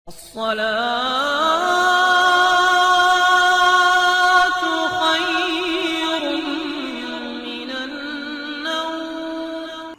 الصلاة خير من النوم۔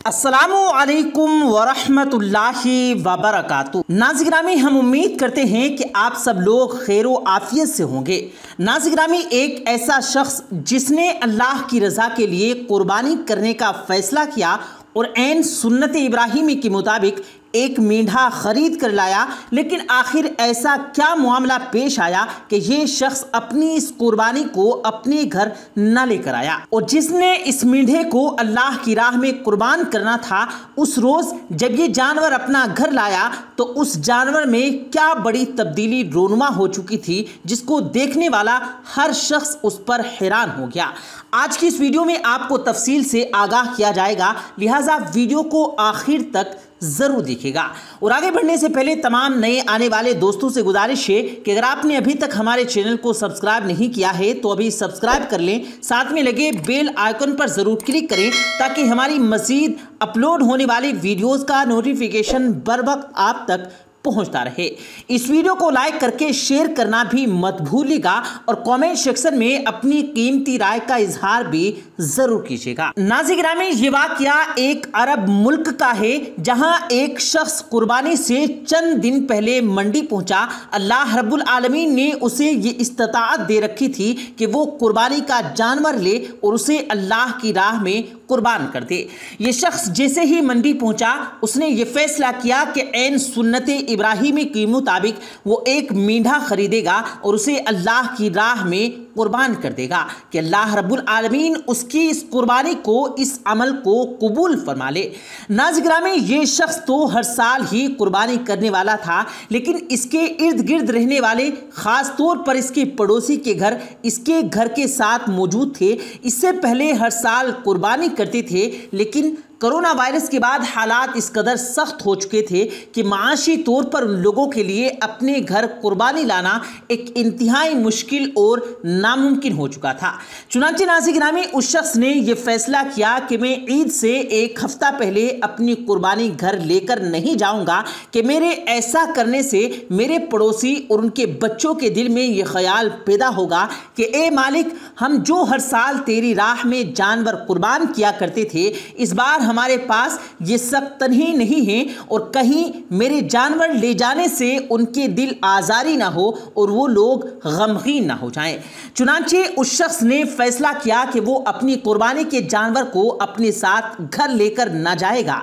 السلام علیکم ورحمۃ اللہ وبرکاتہ۔ ناظرین گرامی، ہم امید کرتے ہیں کہ آپ سب لوگ خیر و عافیت سے ہوں گے۔ ناظرین گرامی، ایک ایسا شخص جس نے اللہ کی رضا کے لیے قربانی کرنے کا فیصلہ کیا اور عین سنت ابراہیمی کے مطابق ایک مینڈھا خرید کر لایا، لیکن آخر ایسا کیا معاملہ پیش آیا کہ یہ شخص اپنی اس قربانی کو اپنے گھر نہ لے کر آیا، اور جس نے اس مینڈھے کو اللہ کی راہ میں قربان کرنا تھا، اس روز جب یہ جانور اپنا گھر لایا تو اس جانور میں کیا بڑی تبدیلی رونما ہو چکی تھی، جس کو دیکھنے والا ہر شخص اس پر حیران ہو گیا۔ آج کی اس ویڈیو میں آپ کو تفصیل سے آگاہ کیا جائے گا، لہٰذا ویڈیو کو آخر تک ضرور دیکھے گا۔ اور آگے بڑھنے سے پہلے تمام نئے آنے والے دوستوں سے گزارش ہے کہ اگر آپ نے ابھی تک ہمارے چینل کو سبسکرائب نہیں کیا ہے تو ابھی سبسکرائب کر لیں، ساتھ میں لگے بیل آئیکن پر ضرور کلک کریں تاکہ ہماری مزید اپلوڈ ہونے والی ویڈیوز کا نوٹیفیکیشن بر وقت آپ تک پہنچتا رہے۔ اس ویڈیو کو لائک کر کے شیئر کرنا بھی مت بھولیے گا اور کامنٹ سیکشن میں اپنی قیمتی رائے کا اظہار بھی ضرور کیجیے گا۔ ناظرین گرامی، یہ واقعہ ایک عرب ملک کا ہے جہاں ایک شخص قربانی سے چند دن پہلے منڈی پہنچا۔ اللہ رب العالمین نے اسے یہ استطاعت دے رکھی تھی کہ وہ قربانی کا جانور لے اور اسے اللہ کی راہ میں قربان کر دے۔ یہ شخص جیسے ہی منڈی پہنچا، اس نے یہ فیصلہ کیا کہ عین سنت ابراہیمی کے مطابق وہ ایک مینڈھا خریدے گا اور اسے اللہ کی راہ میں قربان کر دے گا کہ اللہ رب العالمین اس کی اس قربانی کو، اس عمل کو قبول فرما لے۔ ناظرین گرامی، یہ شخص تو ہر سال ہی قربانی کرنے والا تھا، لیکن اس کے ارد گرد رہنے والے، خاص طور پر اس کے پڑوسی کے گھر اس کے گھر کے ساتھ موجود تھے۔ اس سے پہلے ہر سال قربانی کرتے تھے، لیکن کرونا وائرس کے بعد حالات اس قدر سخت ہو چکے تھے کہ معاشی طور پر ان لوگوں کے لیے اپنے گھر قربانی لانا ایک انتہائی مشکل اور ناممکن ہو چکا تھا۔ چنانچہ ناظرین گرامی، اس شخص نے یہ فیصلہ کیا کہ میں عید سے ایک ہفتہ پہلے اپنی قربانی گھر لے کر نہیں جاؤں گا کہ میرے ایسا کرنے سے میرے پڑوسی اور ان کے بچوں کے دل میں یہ خیال پیدا ہوگا کہ اے مالک، ہم جو ہر سال تیری راہ میں جانور قربان کیا کرتے تھے، اس بار ہمارے پاس یہ سب تنہی نہیں ہیں اور کہیں میرے جانور لے جانے سے ان کے دل آزاری نہ ہو اور وہ لوگ غمگین نہ ہو جائیں۔ چنانچہ اس شخص نے فیصلہ کیا کہ وہ اپنی قربانی کے جانور کو اپنے ساتھ گھر لے کر نہ جائے گا۔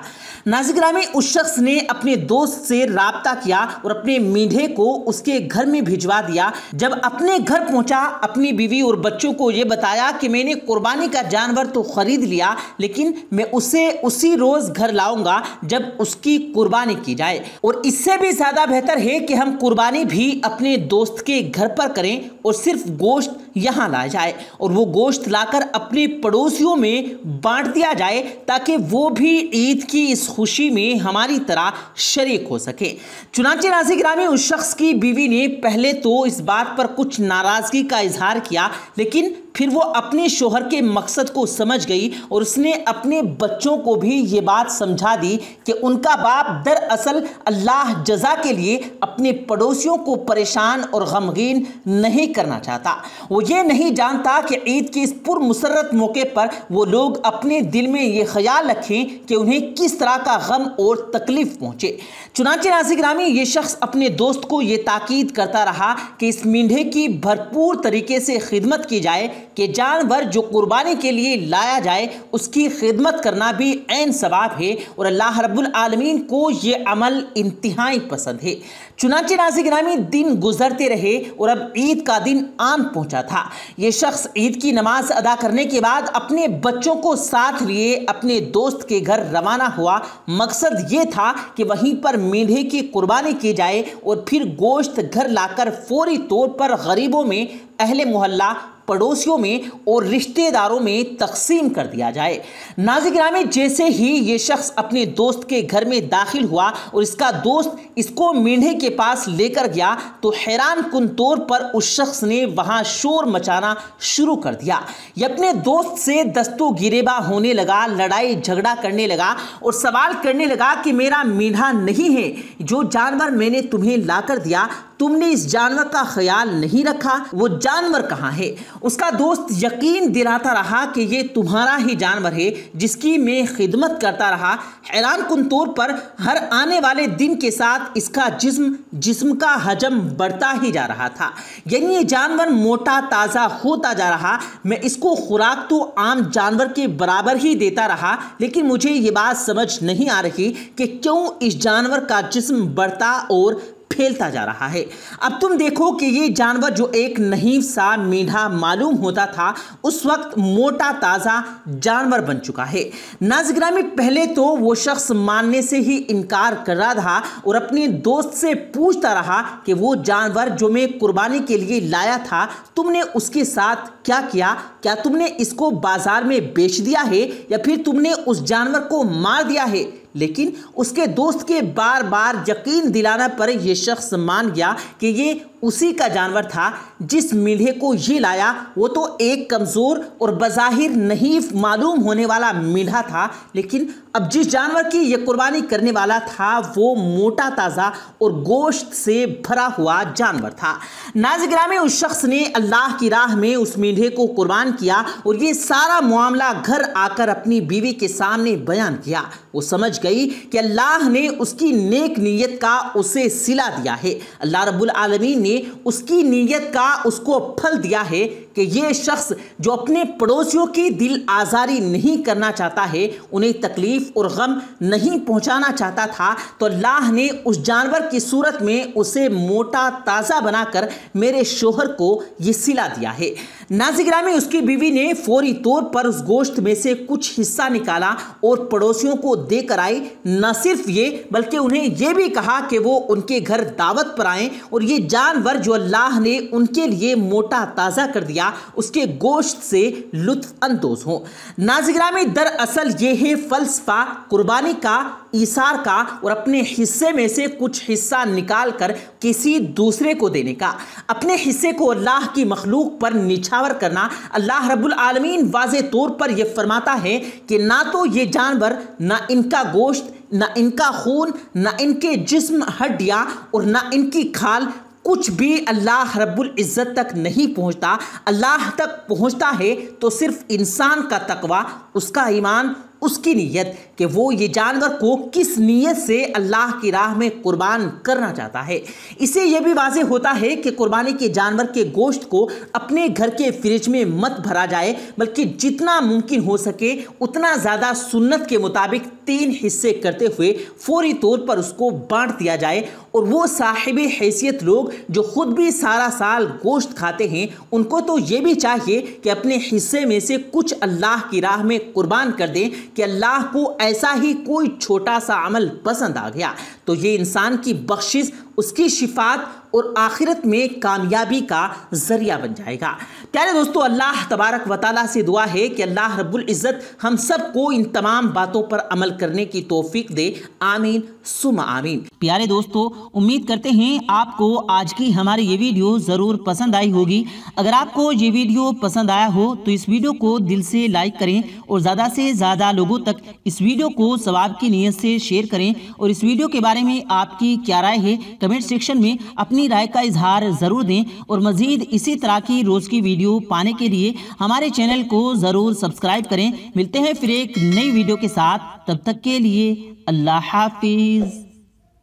ناظرین گرامی، اس شخص نے اپنے دوست سے رابطہ کیا اور اپنے مینڈھے کو اس کے گھر میں بھجوا دیا۔ جب اپنے گھر پہنچا، اپنی بیوی اور بچوں کو یہ بتایا کہ میں نے قربانی کا جانور تو خرید لیا، لیکن میں اسے اسی روز گھر لاؤں گا جب اس کی قربانی کی جائے، اور اس سے بھی زیادہ بہتر ہے کہ ہم قربانی بھی اپنے دوست کے گھر پر کریں اور صرف گوشت یہاں لایا جائے اور وہ گوشت لا کر اپنے پڑوسیوں میں بانٹ دیا جائے تاکہ وہ بھی عید کی اس خوشی میں ہماری طرح شریک ہو سکے۔ چنانچہ ناظرین گرامی، اس شخص کی بیوی نے پہلے تو اس بات پر کچھ ناراضگی کا اظہار کیا، لیکن پھر وہ اپنے شوہر کے مقصد کو سمجھ گئی اور اس نے اپنے بچوں کو بھی یہ بات سمجھا دی کہ ان کا باپ دراصل اللہ جزا کے لیے اپنے پڑوسیوں کو پریشان اور غمگین نہیں کرنا چاہتا۔ وہ یہ نہیں جانتا کہ عید کے اس پر مسرت موقع پر وہ لوگ اپنے دل میں یہ خیال رکھیں کہ انہیں کس طرح کا غم اور تکلیف پہنچے۔ چنانچہ ناظرین گرامی، یہ شخص اپنے دوست کو یہ تاکید کرتا رہا کہ اس مینڈھے کی بھرپور طریقے سے خدمت کی جائے کہ جانور جو قربانی کے لیے لایا جائے اس کی خدمت کرنا بھی عین ثواب ہے اور اللہ رب العالمین کو یہ عمل انتہائی پسند ہے۔ چنانچہ ناظرین گرامی، دن گزرتے رہے اور اب عید کا دن آن پہنچا تھا۔ یہ شخص عید کی نماز ادا کرنے کے بعد اپنے بچوں کو ساتھ لیے اپنے دوست کے گھر روانہ ہوا۔ مقصد یہ تھا کہ وہیں پر مینڈھے کی قربانی کی جائے اور پھر گوشت گھر لا کر فوری طور پر غریبوں میں، اہل محلہ پڑوسیوں میں اور رشتہ داروں میں تقسیم کر دیا جائے۔ ناظرین گرامی، جیسے ہی یہ شخص اپنے دوست کے گھر میں داخل ہوا اور اس کا دوست اس کو مینڈھے کے پاس لے کر گیا تو حیران کن طور پر اس شخص نے وہاں شور مچانا شروع کر دیا۔ یہ اپنے دوست سے دست و گریباں ہونے لگا، لڑائی جھگڑا کرنے لگا اور سوال کرنے لگا کہ میرا مینڈھا نہیں ہے، جو جانور میں نے تمہیں لا کر دیا تم نے اس جانور کا خیال نہیں رکھا، وہ جانور کہاں ہے؟ اس کا دوست یقین دلاتا رہا کہ یہ تمہارا ہی جانور ہے جس کی میں خدمت کرتا رہا۔ حیران کن طور پر ہر آنے والے دن کے ساتھ اس کا جسم کا حجم بڑھتا ہی جا رہا تھا، یعنی یہ جانور موٹا تازہ ہوتا جا رہا۔ میں اس کو خوراک تو عام جانور کے برابر ہی دیتا رہا، لیکن مجھے یہ بات سمجھ نہیں آ رہی کہ کیوں اس جانور کا جسم بڑھتا اور پھیلتا جا رہا ہے۔ اب تم دیکھو کہ یہ جانور جو ایک نحیف سا مینڈھا معلوم ہوتا تھا اس وقت موٹا تازہ جانور بن چکا ہے۔ ناظرین گرامی، پہلے تو وہ شخص ماننے سے ہی انکار کر رہا تھا اور اپنے دوست سے پوچھتا رہا کہ وہ جانور جو میں قربانی کے لیے لایا تھا تم نے اس کے ساتھ کیا کیا؟ کیا تم نے اس کو بازار میں بیچ دیا ہے یا پھر تم نے اس جانور کو مار دیا ہے؟ لیکن اس کے دوست کے بار بار یقین دلانا پر یہ شخص مان گیا کہ یہ اسی کا جانور تھا جس مینڈھے کو یہ لایا۔ وہ تو ایک کمزور اور بظاہر نحیف معلوم ہونے والا مینڈھا تھا، لیکن اب جس جانور کی یہ قربانی کرنے والا تھا وہ موٹا تازہ اور گوشت سے بھرا ہوا جانور تھا۔ ناظرین گرامی، اس شخص نے اللہ کی راہ میں اس مینڈھے کو قربان کیا اور یہ سارا معاملہ گھر آ کر اپنی بیوی کے سامنے بیان کیا۔ وہ سمجھ گئی کہ اللہ نے اس کی نیک نیت کا اسے صلہ دیا ہے، اللہ رب العالمین نے اس کی نیت کا اس کو پھل دیا ہے کہ یہ شخص جو اپنے پڑوسیوں کی دل آزاری نہیں کرنا چاہتا ہے، انہیں تکلیف اور غم نہیں پہنچانا چاہتا تھا، تو اللہ نے اس جانور کی صورت میں اسے موٹا تازہ بنا کر میرے شوہر کو یہ صلہ دیا ہے۔ ناظرین گرامی، اس کی بیوی نے فوری طور پر اس گوشت میں سے کچھ حصہ نکالا اور پڑوسیوں کو دے کر آئی۔ نہ صرف یہ بلکہ انہیں یہ بھی کہا کہ وہ ان کے گھر دعوت پر آئیں اور یہ جانور جو اللہ نے ان کے لیے موٹا تازہ کر دیا اس کے گوشت سے لطف اندوز ہوں۔ ناظرین گرامی، دراصل یہ ہے فلسفہ قربانی کا، ایثار کا اور اپنے حصے میں سے کچھ حصہ نکال کر کسی دوسرے کو دینے کا، اپنے حصے کو اللہ کی مخلوق پر نچھاور کرنا۔ اللہ رب العالمین واضح طور پر یہ فرماتا ہے کہ نہ تو یہ جانور، نہ ان کا گوشت، نہ ان کا خون، نہ ان کے جسم ہڈیاں اور نہ ان کی کھال، کچھ بھی اللہ رب العزت تک نہیں پہنچتا۔ اللہ تک پہنچتا ہے تو صرف انسان کا تقوی، اس کا ایمان، اس کی نیت کہ وہ یہ جانور کو کس نیت سے اللہ کی راہ میں قربان کرنا چاہتا ہے۔ اسے یہ بھی واضح ہوتا ہے کہ قربانی کے جانور کے گوشت کو اپنے گھر کے فریج میں مت بھرا جائے، بلکہ جتنا ممکن ہو سکے اتنا زیادہ سنت کے مطابق 3 حصے کرتے ہوئے فوری طور پر اس کو بانٹ دیا جائے، اور وہ صاحب حیثیت لوگ جو خود بھی سارا سال گوشت کھاتے ہیں ان کو تو یہ بھی چاہیے کہ اپنے حصے میں سے کچھ اللہ کی راہ میں قربان کر دیں کہ اللہ کو ایسا ہی کوئی چھوٹا سا عمل پسند آ گیا تو یہ انسان کی بخشش، اس کی شفاعت اور آخرت میں کامیابی کا ذریعہ بن جائے گا۔ پیارے دوستو، اللہ تبارک و تعالیٰ سے دعا ہے کہ اللہ رب العزت ہم سب کو ان تمام باتوں پر عمل کرنے کی توفیق دے، آمین ثم آمین۔ پیارے دوستو، امید کرتے ہیں آپ کو آج کی ہماری یہ ویڈیو ضرور پسند آئی ہوگی۔ اگر آپ کو یہ ویڈیو پسند آیا ہو تو اس ویڈیو کو دل سے لائک کریں اور زیادہ سے زیادہ لوگوں تک اس ویڈیو کو ثواب کی نیت سے شیئر کریں، اور اس ویڈیو کے بارے میں آپ کی کیا رائے ہے کمنٹ سیکشن میں اپنی رائے کا اظہار ضرور دیں، اور مزید اسی طرح کی روز کی ویڈیو پانے کے لیے ہمارے چینل کو ضرور سبسکرائب کریں۔ ملتے ہیں پھر ایک نئی ویڈیو کے ساتھ، تب تک کے لیے اللہ حافظ۔